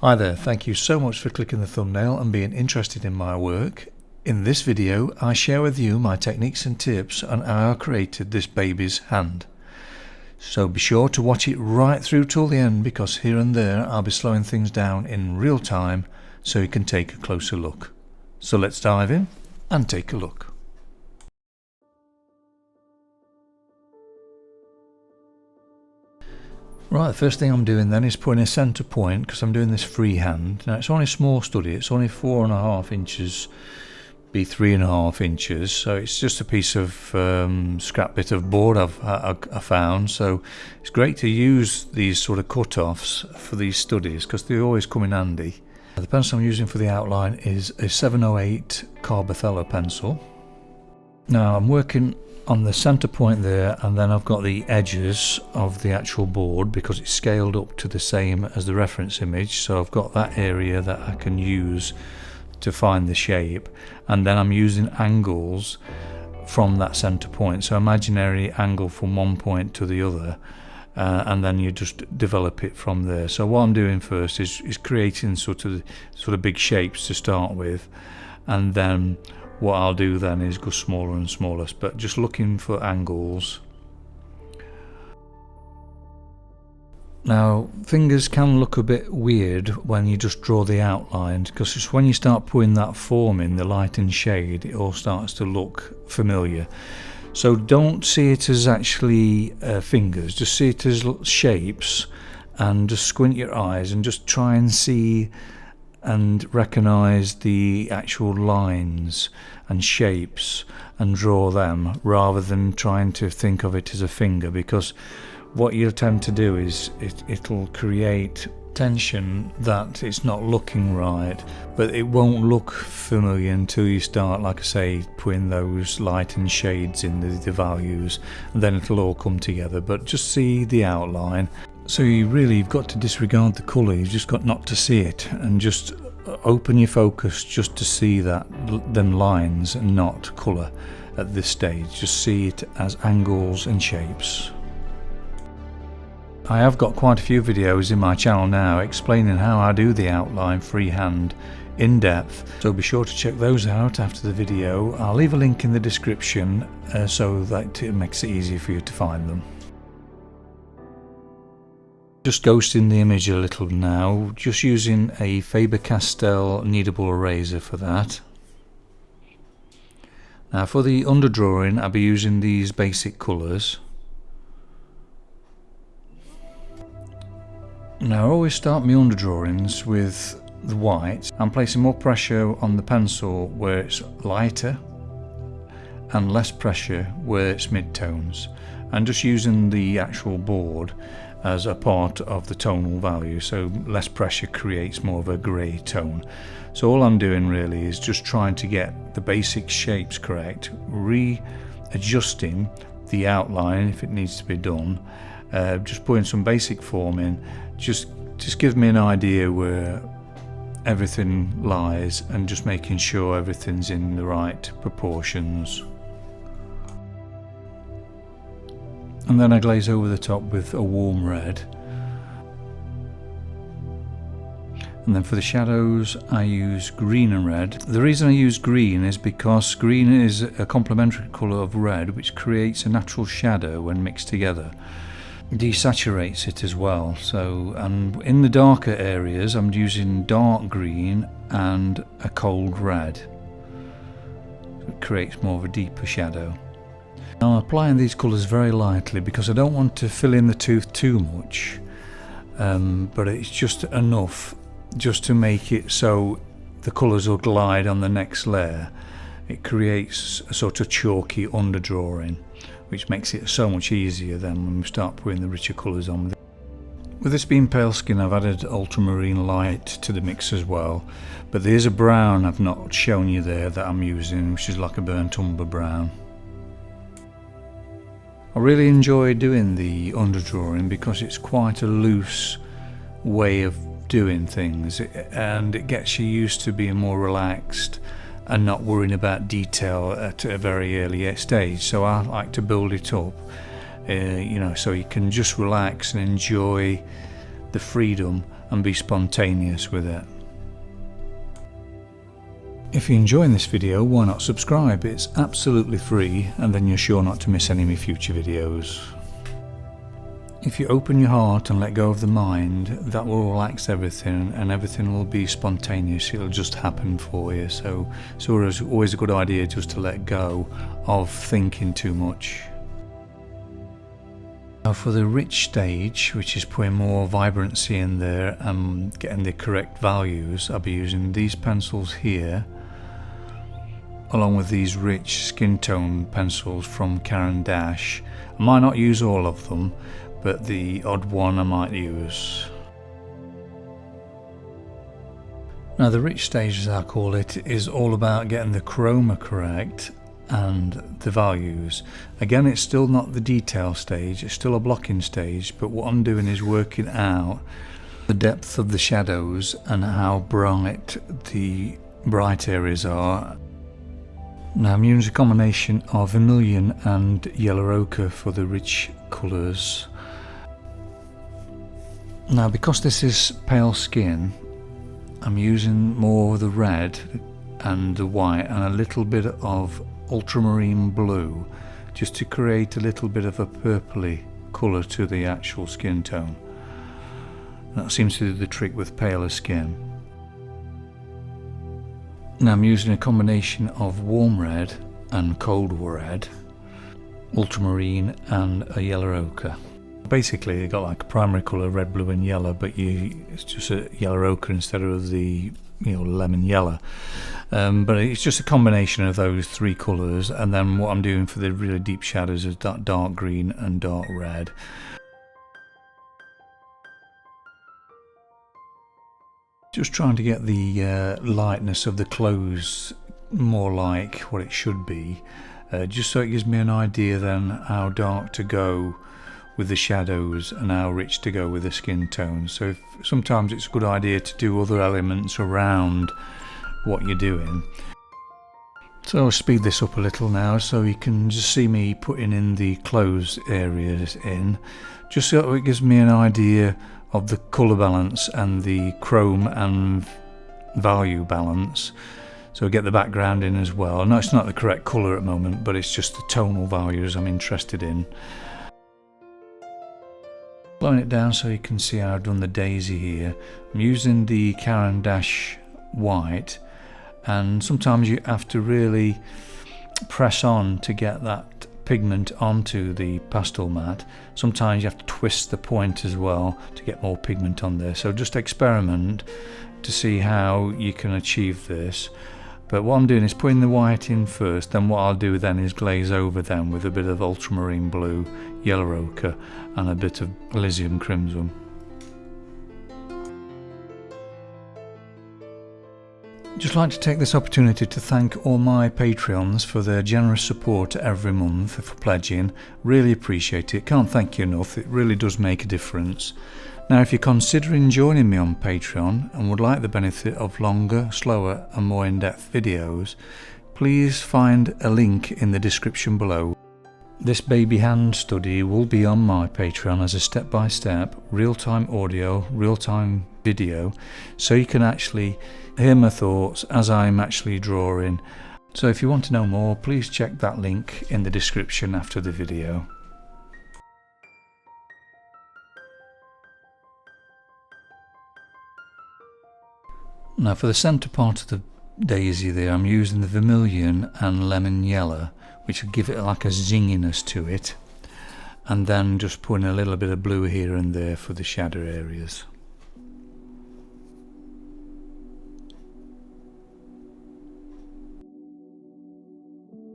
Hi there, thank you so much for clicking the thumbnail and being interested in my work. In this video I share with you my techniques and tips on how I created this baby's hand. So be sure to watch it right through till the end, because here and there I'll be slowing things down in real time so you can take a closer look. So let's dive in and take a look. Right, the first thing I'm doing then is putting a centre point, because I'm doing this freehand. Now it's only a small study, it's only 4.5 inches by 3.5 inches, so it's just a piece of scrap bit of board I found. So it's great to use these sort of cut-offs for these studies because they always come in handy. The pencil I'm using for the outline is a 708 Carbothello pencil. Now I'm working on the centre point there, and then I've got the edges of the actual board because it's scaled up to the same as the reference image, so I've got that area that I can use to find the shape, and then I'm using angles from that centre point, so imaginary angle from one point to the other, and then you just develop it from there. So what I'm doing first is creating sort of big shapes to start with, and then what I'll do then is go smaller and smaller, but just looking for angles. Now fingers can look a bit weird when you just draw the outline, because it's when you start putting that form in, the light and shade, it all starts to look familiar. So don't see it as actually fingers, just see it as shapes, and just squint your eyes and just try and see and recognize the actual lines and shapes and draw them, rather than trying to think of it as a finger, because what you'll tend to do is it'll create tension that it's not looking right, but it won't look familiar until you start, like I say, putting those light and shades in the values, and then it'll all come together. But just see the outline. So you've got to disregard the colour, you've just got not to see it, and just open your focus just to see them lines and not colour at this stage. Just see it as angles and shapes. I have got quite a few videos in my channel now explaining how I do the outline freehand in depth, so be sure to check those out after the video. I'll leave a link in the description so that it makes it easier for you to find them. Just ghosting the image a little now, just using a Faber-Castell kneadable eraser for that. Now for the underdrawing I'll be using these basic colours. Now I always start my underdrawings with the white. I'm placing more pressure on the pencil where it's lighter and less pressure where it's mid-tones, and just using the actual board as a part of the tonal value, so less pressure creates more of a grey tone. So all I'm doing really is just trying to get the basic shapes correct, readjusting the outline if it needs to be done, just putting some basic form in, just gives me an idea where everything lies, and just making sure everything's in the right proportions. And then I glaze over the top with a warm red. And then for the shadows I use green and red. The reason I use green is because green is a complementary colour of red, which creates a natural shadow when mixed together. Desaturates it as well. So, and in the darker areas I'm using dark green and a cold red. So it creates more of a deeper shadow. Now I'm applying these colours very lightly because I don't want to fill in the tooth too much, but it's just enough just to make it so the colours will glide on the next layer. It creates a sort of chalky underdrawing, which makes it so much easier then when we start putting the richer colours on. With this being pale skin, I've added ultramarine light to the mix as well, but there's a brown I've not shown you there that I'm using, which is like a burnt umber brown. I really enjoy doing the underdrawing because it's quite a loose way of doing things, and it gets you used to being more relaxed and not worrying about detail at a very early stage. So I like to build it up, so you can just relax and enjoy the freedom and be spontaneous with it. If you're enjoying this video, why not subscribe? It's absolutely free, and then you're sure not to miss any of my future videos. If you open your heart and let go of the mind, that will relax everything, and everything will be spontaneous. It'll just happen for you. So it's always a good idea just to let go of thinking too much. Now for the rich stage, which is putting more vibrancy in there and getting the correct values, I'll be using these pencils here, along with these rich skin tone pencils from Caran. I might not use all of them, but the odd one I might use. Now the rich stage, as I call it, is all about getting the chroma correct and the values. Again, it's still not the detail stage, it's still a blocking stage, but what I'm doing is working out the depth of the shadows and how bright the bright areas are. Now I'm using a combination of vermilion and yellow ochre for the rich colours. Now because this is pale skin, I'm using more of the red and the white and a little bit of ultramarine blue, just to create a little bit of a purpley colour to the actual skin tone. That seems to do the trick with paler skin. Now I'm using a combination of warm red and cold red, ultramarine and a yellow ochre. Basically you got like a primary colour, red, blue and yellow, but it's just a yellow ochre instead of the lemon yellow. But it's just a combination of those three colours, and then what I'm doing for the really deep shadows is that dark green and dark red. Just trying to get the lightness of the clothes more like what it should be, just so it gives me an idea then how dark to go with the shadows and how rich to go with the skin tone. So sometimes it's a good idea to do other elements around what you're doing. So I'll speed this up a little now so you can just see me putting in the clothes areas in, just so it gives me an idea of the colour balance and the chrome and value balance. So I get the background in as well. No, it's not the correct colour at the moment, but it's just the tonal values I'm interested in. Blowing it down so you can see how I've done the daisy here. I'm using the Caran white, and sometimes you have to really press on to get that pigment onto the pastel mat. Sometimes you have to twist the point as well to get more pigment on there. So just experiment to see how you can achieve this. But what I'm doing is putting the white in first, then what I'll do then is glaze over them with a bit of ultramarine blue, yellow ochre and a bit of Elysium crimson. Just like to take this opportunity to thank all my Patreons for their generous support every month for pledging. Really appreciate it. Can't thank you enough. It really does make a difference. Now if you're considering joining me on Patreon and would like the benefit of longer, slower and more in-depth videos, please find a link in the description below. This baby hand study will be on my Patreon as a step-by-step, real-time audio, real-time video, so you can actually hear my thoughts as I'm actually drawing. So if you want to know more, please check that link in the description after the video. Now for the centre part of the daisy there, I'm using the vermilion and lemon yellow, which will give it like a zinginess to it, and then just putting a little bit of blue here and there for the shadow areas.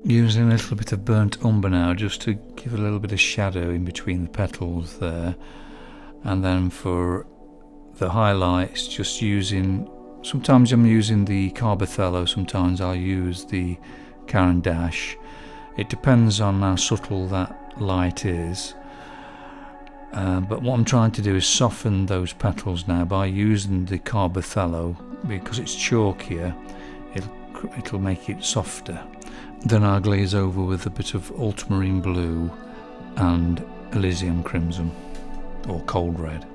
Using a little bit of burnt umber now, just to give a little bit of shadow in between the petals there. And then for the highlights, just using, sometimes I'm using the Carbothello, sometimes I'll use the Caran. It depends on how subtle that light is. But what I'm trying to do is soften those petals now by using the Carbothello, because it's chalkier, it'll make it softer. Then I'll glaze over with a bit of ultramarine blue and Elysium crimson, or cold red.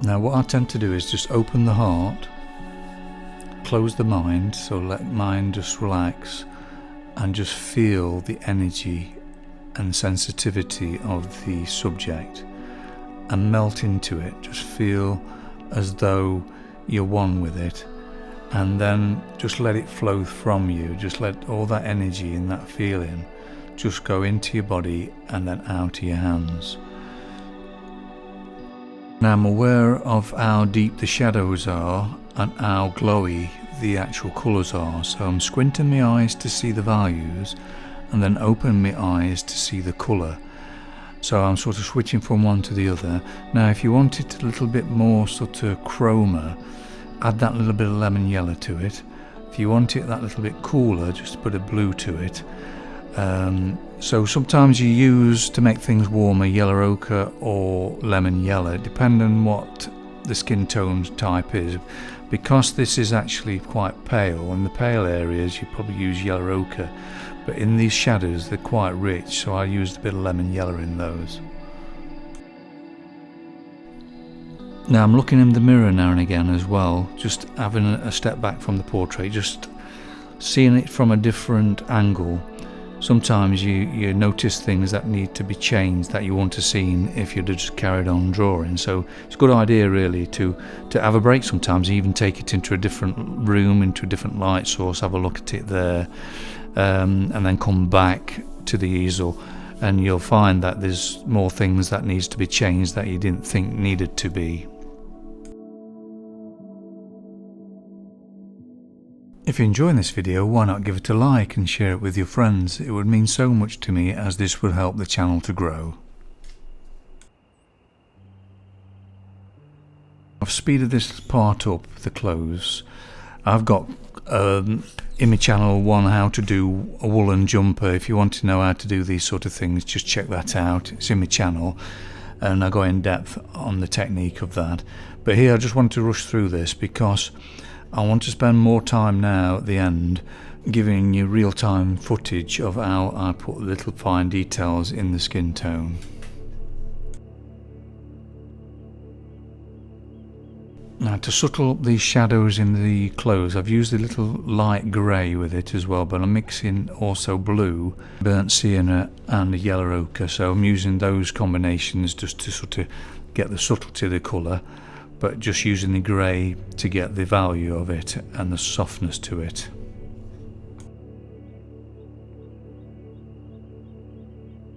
Now what I tend to do is just open the heart, close the mind, so let mind just relax and just feel the energy and sensitivity of the subject and melt into it. Just feel as though you're one with it, and then just let it flow from you. Just let all that energy and that feeling just go into your body and then out of your hands. Now I'm aware of how deep the shadows are and how glowy the actual colours are, so I'm squinting my eyes to see the values and then open my eyes to see the colour. So I'm sort of switching from one to the other. Now if you want it a little bit more sort of chroma, add that little bit of lemon yellow to it. If you want it that little bit cooler, just put a blue to it. So sometimes you use, to make things warmer, yellow ochre or lemon yellow, depending on what the skin tone type is. Because this is actually quite pale, in the pale areas you probably use yellow ochre, but in these shadows they're quite rich, so I used a bit of lemon yellow in those. Now I'm looking in the mirror now and again as well, just having a step back from the portrait, just seeing it from a different angle. Sometimes you notice things that need to be changed that you want to see if you'd just carried on drawing. So it's a good idea really to have a break sometimes, even take it into a different room, into a different light source, have a look at it there, and then come back to the easel, and you'll find that there's more things that needs to be changed that you didn't think needed to be. If you're enjoying this video, why not give it a like and share it with your friends? It would mean so much to me, as this would help the channel to grow. I've speeded this part up, the clothes. I've got in my channel one how to do a woolen jumper. If you want to know how to do these sort of things, just check that out. It's in my channel and I go in depth on the technique of that. But here I just want to rush through this because I want to spend more time now at the end giving you real-time footage of how I put little fine details in the skin tone. Now to subtle up these shadows in the clothes, I've used a little light grey with it as well, but I'm mixing also blue, burnt sienna and a yellow ochre, so I'm using those combinations just to sort of get the subtlety of the colour, but just using the grey to get the value of it and the softness to it.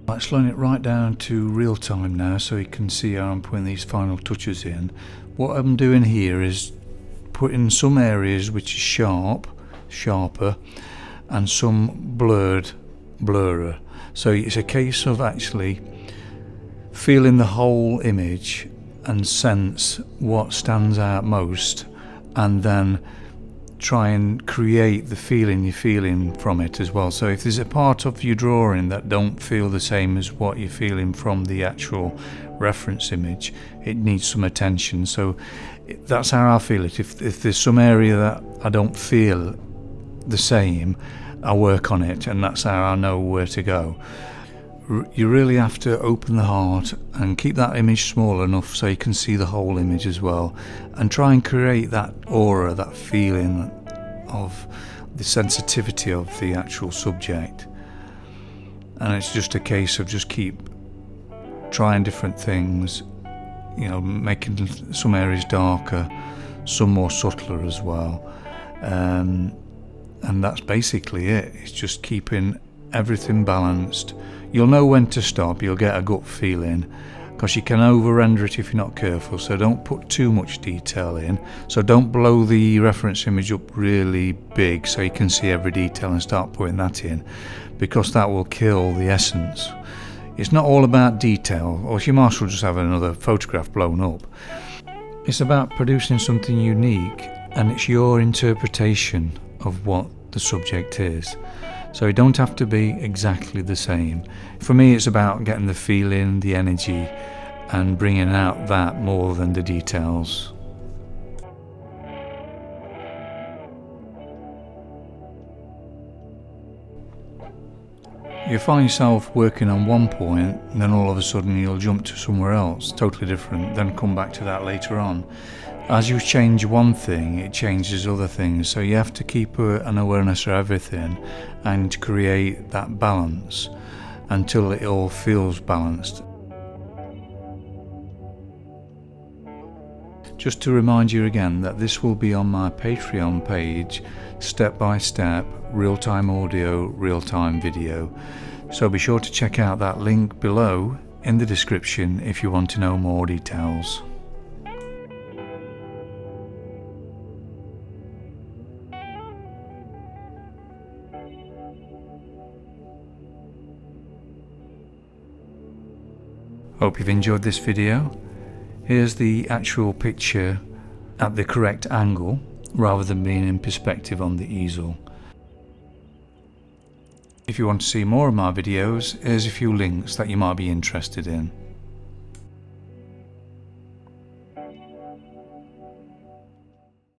I'm slowing it right down to real time now so you can see how I'm putting these final touches in. What I'm doing here is putting some areas which is sharper, and some blurrer. So it's a case of actually feeling the whole image and sense what stands out most, and then try and create the feeling you're feeling from it as well. So if there's a part of your drawing that don't feel the same as what you're feeling from the actual reference image, it needs some attention. So that's how I feel it. If there's some area that I don't feel the same, I work on it, and that's how I know where to go. You really have to open the heart and keep that image small enough so you can see the whole image as well, and try and create that aura, that feeling of the sensitivity of the actual subject. And it's just a case of just keep trying different things, you know, making some areas darker, some more subtler as well, and that's basically it. It's just keeping everything balanced. You'll know when to stop, you'll get a gut feeling, because you can over render it if you're not careful, so don't put too much detail in. So don't blow the reference image up really big so you can see every detail and start putting that in, because that will kill the essence. It's not all about detail, or you might as well just have another photograph blown up. It's about producing something unique, and it's your interpretation of what the subject is. So it don't have to be exactly the same. For me, it's about getting the feeling, the energy, and bringing out that more than the details. You find yourself working on one point, and then all of a sudden you'll jump to somewhere else, totally different, then come back to that later on. As you change one thing, it changes other things, so you have to keep an awareness of everything and create that balance until it all feels balanced. Just to remind you again that this will be on my Patreon page, step by step, real-time audio, real-time video. So be sure to check out that link below in the description if you want to know more details. Hope you've enjoyed this video. Here's the actual picture at the correct angle rather than being in perspective on the easel. If you want to see more of my videos, here's a few links that you might be interested in.